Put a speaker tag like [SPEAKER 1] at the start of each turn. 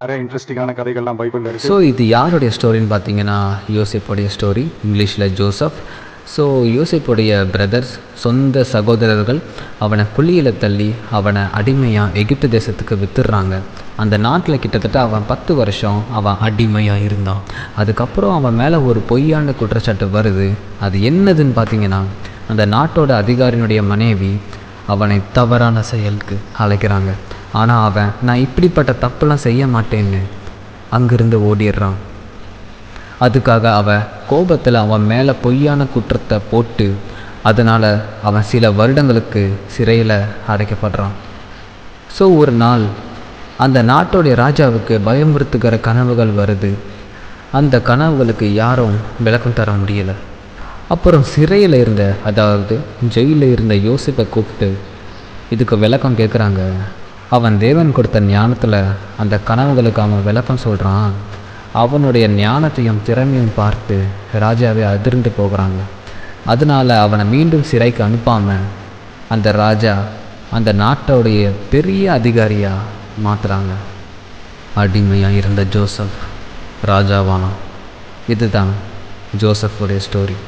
[SPEAKER 1] நிறைய இன்ட்ரெஸ்டிங்கான கதைகள்லாம் பைபிளில்
[SPEAKER 2] ஸோ
[SPEAKER 1] இருக்குது.
[SPEAKER 2] இது யாருடைய ஸ்டோரின்னு பார்த்தீங்கன்னா யோசேப்புடைய ஸ்டோரி, இங்கிலீஷில் ஜோசப். ஸோ யோசேப்புடைய பிரதர்ஸ், சொந்த சகோதரர்கள் அவனை குழியில் தள்ளி அவனை அடிமையாக எகிப்து தேசத்துக்கு வித்துடுறாங்க. அந்த நாட்டில் கிட்டத்தட்ட அவன் 10 வருஷம் அவன் அடிமையாக இருந்தான். அதுக்கப்புறம் அவன் மேலே ஒரு பொய்யான குற்றச்சாட்டு வருது. அது என்னதுன்னு பார்த்தீங்கன்னா, அந்த நாட்டோட அதிகாரியினுடைய மனைவி அவனை தவறான செயலுக்கு அழைக்கிறாங்க. ஆனால் அவன் நான் இப்படிப்பட்ட தப்புலாம் செய்ய மாட்டேன்னு அங்கிருந்து ஓடிடுறான். அதுக்காக அவன் கோபத்தில் அவன் மேலே பொய்யான குற்றத்தை போட்டு அதனால் அவன் சில வருடங்களுக்கு சிறையில் அடைக்கப்படுறான். ஸோ ஒரு நாள் அந்த நாட்டோடைய ராஜாவுக்கு பயமுறுத்துகிற கனவுகள் வருது. அந்த கனவுகளுக்கு யாரும் விளக்கம் தர முடியலை. அப்புறம் சிறையில் இருந்த, அதாவது ஜெயிலில் இருந்த யோசிப்பை கூப்பிட்டு இதுக்கு விளக்கம் கேட்குறாங்க. அவன் தேவன் கொடுத்த ஞானத்தில் அந்த கனவுகளுக்கு அவன் விளக்கம் சொல்கிறான். அவனுடைய ஞானத்தையும் திறமையும் பார்த்து ராஜாவே அதிர்ந்து போகிறாங்க. அதனால் அவனை மீண்டும் சிறைக்கு அனுப்பாமல் அந்த ராஜா அந்த நாட்டோடைய பெரிய அதிகாரியாக மாற்றுறாங்க. அடிமையாக இருந்த ஜோசப் ராஜாவானான். இதுதான் ஜோசஃபுடைய ஸ்டோரி.